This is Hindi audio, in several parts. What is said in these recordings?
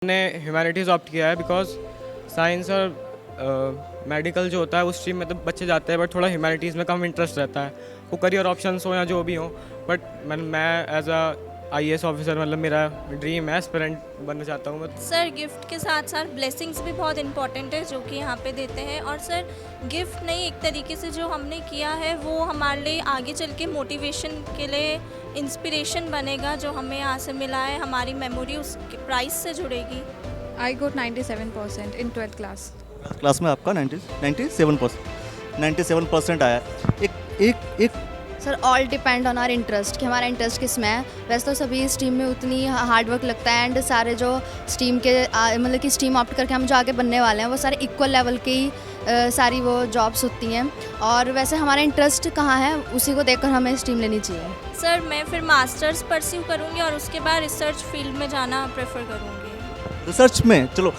मैंने ह्यूमैनिटीज़ ऑप्ट किया है बिकॉज साइंस और मेडिकल जो होता है उस स्ट्रीम में तो बच्चे जाते हैं, बट थोड़ा ह्यूमैनिटीज़ में कम इंटरेस्ट रहता है। वो करियर ऑप्शंस हो या जो भी हो, बट मैं एज अ आईएएस ऑफिसर, मतलब मेरा ड्रीम है, एस्पिरेंट बनना चाहता हूँ मैं। सर गिफ्ट के साथ साथ ब्लेसिंग्स भी बहुत इंपॉर्टेंट है जो कि यहाँ पे देते हैं। और सर गिफ्ट नहीं, एक तरीके से जो हमने किया है वो हमारे लिए आगे चल के मोटिवेशन के लिए इंस्पिरेशन बनेगा। जो हमें यहाँ से मिला है, हमारी मेमोरी उस प्राइस से जुड़ेगी। I got 97% in 12th class. Class में आपका 97% आया है। एक sir all depend on our interest कि हमारा इंटरेस्ट किस में है। वैसे तो सभी स्ट्रीम में उतनी हार्ड वर्क लगता है, एंड सारे जो स्ट्रीम के मतलब कि स्ट्रीम ऑप्ट करके हम जो आगे बनने वाले हैं वो सारे इक्वल लेवल के ही सारी वो जॉब्स होती हैं। और वैसे हमारा इंटरेस्ट कहाँ है उसी को देखकर हमें स्ट्रीम लेनी चाहिए। सर मैं फिर मास्टर्स परस्यू करूँगी और उसके बाद रिसर्च फील्ड में जाना प्रेफर करूँगी। रिसर्च में चलो,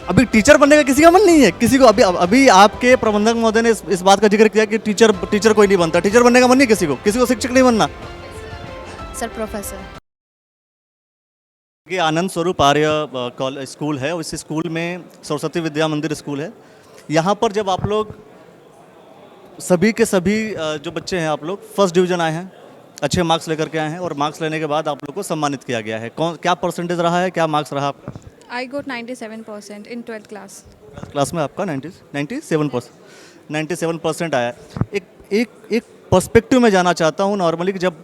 अभी टीचर बनने का किसी का मन नहीं है, किसी को। अभी आपके प्रबंधक महोदय ने इस बात का जिक्र किया कि टीचर कोई नहीं बनता। टीचर बनने का मन नहीं किसी को शिक्षक नहीं बनना। सर प्रोफेसर ये आनंद स्वरूप आर्य स्कूल है, इस स्कूल में सरस्वती विद्या मंदिर स्कूल है। यहाँ पर जब आप लोग सभी के सभी जो बच्चे हैं, आप लोग फर्स्ट डिवीज़न आए हैं, अच्छे मार्क्स लेकर के आए हैं, और मार्क्स लेने के बाद आप लोग को सम्मानित किया गया है। क्या परसेंटेज रहा है, क्या मार्क्स रहा आपका? I got 97% in 12th class. Class में आपका 97% आया है। एक पर्सपेक्टिव में जाना चाहता हूँ। नॉर्मली कि जब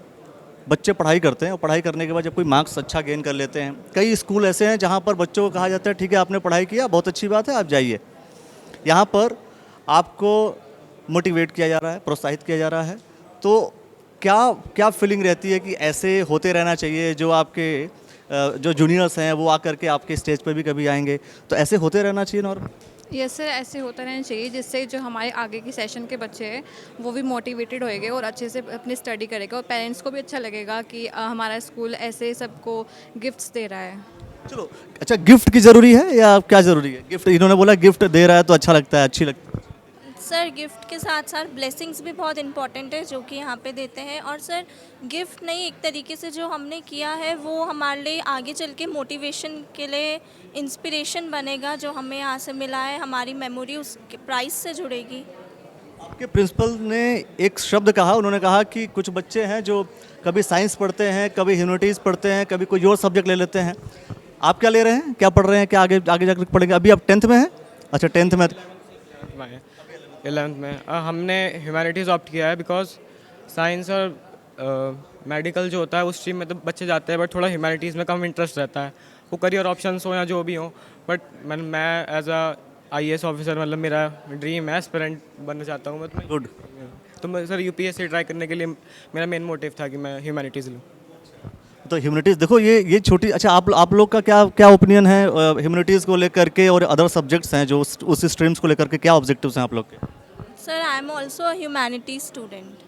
बच्चे पढ़ाई करते हैं और पढ़ाई करने के बाद जब कोई मार्क्स अच्छा गेन कर लेते हैं, कई स्कूल ऐसे हैं जहाँ पर बच्चों को कहा जाता है ठीक है आपने पढ़ाई किया, बहुत अच्छी बात है, आप जाइए। यहाँ पर आपको मोटिवेट किया जा रहा है, प्रोत्साहित किया जा रहा है। तो क्या फीलिंग रहती है कि ऐसे होते रहना चाहिए? जो आपके जो जूनियर्स हैं वो आकर के आपके स्टेज पर भी कभी आएंगे, तो ऐसे होते रहना चाहिए नॉर्मल? यस सर, ऐसे होता रहना चाहिए जिससे जो हमारे आगे की सेशन के बच्चे हैं वो भी मोटिवेटेड होएंगे और अच्छे से अपनी स्टडी करेगा, और पेरेंट्स को भी अच्छा लगेगा कि हमारा स्कूल ऐसे सबको गिफ्ट्स दे रहा है। चलो, अच्छा, गिफ्ट की ज़रूरी है या क्या ज़रूरी है? गिफ्ट इन्होंने बोला गिफ्ट दे रहा है तो अच्छा लगता है, अच्छी लगती है। सर गिफ्ट के साथ साथ ब्लेसिंग्स भी बहुत इंपॉर्टेंट है जो कि यहाँ पे देते हैं। और सर गिफ्ट नहीं, एक तरीके से जो हमने किया है वो हमारे लिए आगे चल के मोटिवेशन के लिए इंस्पिरेशन बनेगा। जो हमें यहाँ से मिला है, हमारी मेमोरी उस प्राइस से जुड़ेगी। आपके प्रिंसिपल ने एक शब्द कहा, उन्होंने कहा कि कुछ बच्चे हैं जो कभी साइंस पढ़ते हैं, कभी ह्यूमैनिटीज़ पढ़ते हैं, कभी कोई और सब्जेक्ट ले लेते हैं। आप क्या ले रहे हैं, क्या पढ़ रहे हैं, क्या आगे जाकर पढ़ेंगे? अभी आप 10th में हैं? अच्छा, 10th में। 11th में हमने ह्यूमैनिटीज़ ऑप्ट किया है बिकॉज साइंस और मेडिकल जो होता है उस स्ट्रीम में तो बच्चे जाते हैं, बट थोड़ा ह्यूमैनिटीज़ में कम इंटरेस्ट रहता है। वो करियर ऑप्शंस हो या जो भी हो, बट मैं एज अ आईएएस ऑफिसर, मतलब मेरा ड्रीम है, एस्पिरेंट बनना चाहता हूँ मैं। गुड। तो मैं सर यूपीएससी ट्राई करने के लिए मेरा मेन मोटिव था कि मैं ह्यूमैनिटीज़ लूँ। तो ह्यूमैनिटीज़ देखो, ये छोटी, अच्छा, आप लोग का क्या ओपिनियन है ह्यूमैनिटीज़ को लेकर के, और अदर सब्जेक्ट्स हैं जो उस स्ट्रीम्स को लेकर के, क्या ऑब्जेक्टिव्स हैं आप लोग के? Sir I am also a humanity student.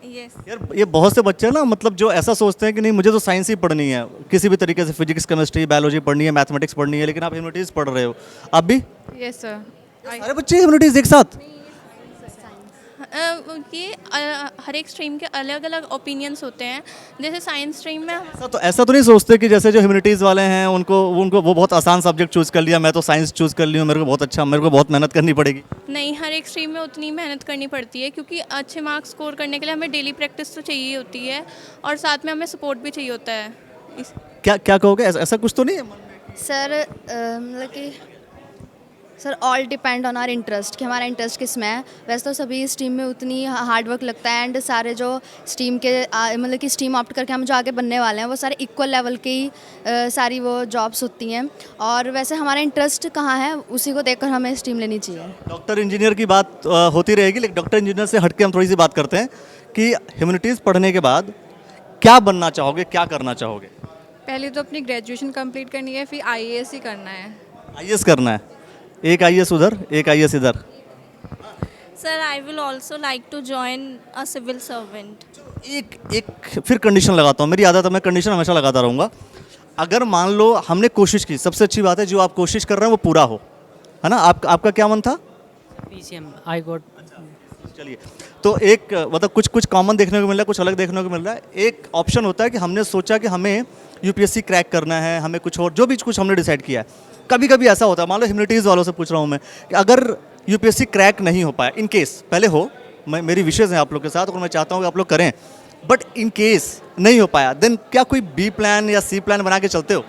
Yes यार, ये बहुत से बच्चे हैं ना, मतलब जो ऐसा सोचते हैं कि नहीं मुझे तो साइंस ही पढ़नी है, किसी भी तरीके से फिजिक्स, केमिस्ट्री, बायोलॉजी पढ़नी है, मैथमेटिक्स पढ़नी है, लेकिन आप ह्यूमैनिटीज़ पढ़ रहे हो। आप भी यस सर। सारे बच्चे ह्यूमैनिटीज़ एक साथ? ये हर एक स्ट्रीम के अलग अलग ओपिनियंस होते हैं। जैसे साइंस स्ट्रीम में ऐसा तो नहीं सोचते कि जैसे जो ह्यूमैनिटीज़ वाले हैं उनको वो बहुत आसान सब्जेक्ट चूज़ कर लिया, मैं तो साइंस चूज़ कर ली हूँ, मेरे को बहुत मेहनत करनी पड़ेगी? नहीं, हर एक स्ट्रीम में उतनी मेहनत करनी पड़ती है, क्योंकि अच्छे मार्क्स स्कोर करने के लिए हमें डेली प्रैक्टिस तो चाहिए होती है, और साथ में हमें सपोर्ट भी चाहिए होता है। क्या कहोगे? ऐसा कुछ तो नहीं है मन में? सर मतलब कि sir all depend on our interest कि हमारा इंटरेस्ट किस में है। वैसे तो सभी स्ट्रीम में उतनी हार्ड वर्क लगता है, एंड सारे जो स्ट्रीम के मतलब कि स्ट्रीम ऑप्ट करके हम जो आगे बनने वाले हैं वो सारे इक्वल लेवल के ही सारी वो जॉब्स होती हैं। और वैसे हमारा इंटरेस्ट कहाँ है उसी को देखकर हमें स्ट्रीम लेनी चाहिए। डॉक्टर इंजीनियर की बात होती रहेगी, लेकिन डॉक्टर इंजीनियर से हटके हम थोड़ी सी बात करते हैं कि ह्यूमैनिटीज़ पढ़ने के बाद क्या बनना चाहोगे, क्या करना चाहोगे? पहले तो अपनी ग्रेजुएशन कंप्लीट करनी है, फिर आईएएस ही करना है। आईएएस करना है, एक आईएएस उधर, एक आईएएस इधर। Sir I will also like to join a civil servant. एक फिर कंडीशन लगाता हूँ, मेरी आदत है, मैं कंडीशन हमेशा लगाता रहूँगा। अगर मान लो हमने कोशिश की, सबसे अच्छी बात है जो आप कोशिश कर रहे हैं वो पूरा हो, है ना? आपका क्या मन था? PCM I got चलिए, तो एक मतलब कुछ कुछ कॉमन देखने को मिल रहा है, कुछ अलग देखने को मिल रहा है। एक ऑप्शन होता है कि हमने सोचा कि हमें यूपीएससी क्रैक करना है, हमें कुछ और जो भी कुछ हमने डिसाइड किया है। कभी कभी ऐसा होता है, मान लो ह्यूमैनिटीज़ वालों से पूछ रहा हूँ मैं कि अगर यूपीएससी क्रैक नहीं हो पाया, इन केस, पहले हो, मेरी विशेज़ हैं आप लोग के साथ और मैं चाहता हूँ कि आप लोग करें, बट इन केस नहीं हो पाया, देन क्या कोई बी प्लान या सी प्लान बना के चलते हो?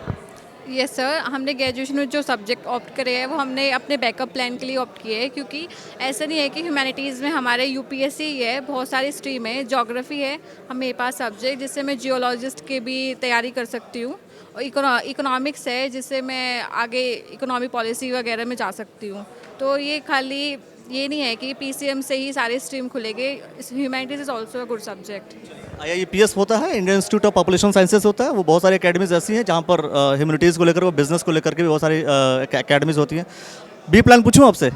यस सर, हमने ग्रेजुएशन में जो सब्जेक्ट ऑप्ट करे हैं वो हमने अपने बैकअप प्लान के लिए ऑप्ट किए हैं, क्योंकि ऐसा नहीं है कि ह्यूमैनिटीज़ में हमारे यूपीएससी ही है, बहुत सारी स्ट्रीम है। ज्योग्राफी है हम मेरे पास सब्जेक्ट, जिससे मैं जियोलॉजिस्ट की भी तैयारी कर सकती हूँ, और इकोनॉमिक्स है जिससे मैं आगे इकोनॉमी पॉलिसी वगैरह में जा सकती हूँ। तो ये खाली ये नहीं है कि पीसीएम से ही सारे स्ट्रीम खुलेंगे, humanities is also a good subject. IIEPS होता है, Indian institute of population sciences होता है, वो बहुत सारी अकेडमीज ऐसी हैं जहाँ पर ह्यूमैनिटीज़ को लेकर, वो बिजनेस को लेकर के भी बहुत सारी अकेडमीज होती हैं। बी प्लान पूछूं आपसे?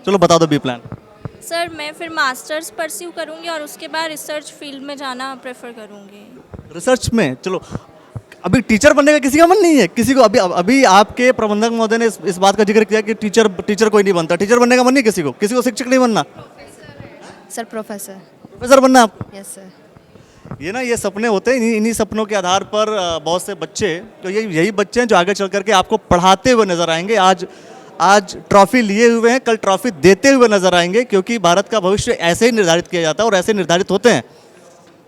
चलो बता दो बी प्लान। सर मैं फिर मास्टर्स परस्यू करूँगी और उसके बाद रिसर्च फील्ड में जाना प्रेफर करूँगी। रिसर्च में चलो, अभी टीचर बनने का किसी का मन नहीं है? किसी को अभी अभी आपके प्रबंधक महोदय ने इस बात का जिक्र किया कि टीचर कोई नहीं बनता, टीचर बनने का मन नहीं किसी को शिक्षक नहीं बनना, सर प्रोफेसर। प्रोफेसर बनना आप? Yes sir. ये सपने होते हैं, इन्हीं सपनों के आधार पर बहुत से बच्चे, तो यही बच्चे हैं जो आगे चल करके आपको पढ़ाते हुए नजर आएंगे। आज ट्रॉफी लिए हुए हैं, कल ट्रॉफी देते हुए नजर आएंगे, क्योंकि भारत का भविष्य ऐसे ही निर्धारित किया जाता है और ऐसे निर्धारित होते हैं।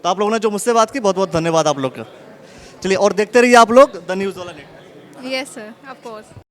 तो आप लोगों ने जो मुझसे बात की, बहुत बहुत धन्यवाद आप लोग का। चलिए और देखते रहिए आप लोग द न्यूज़ वाला network. Yes sir, of course.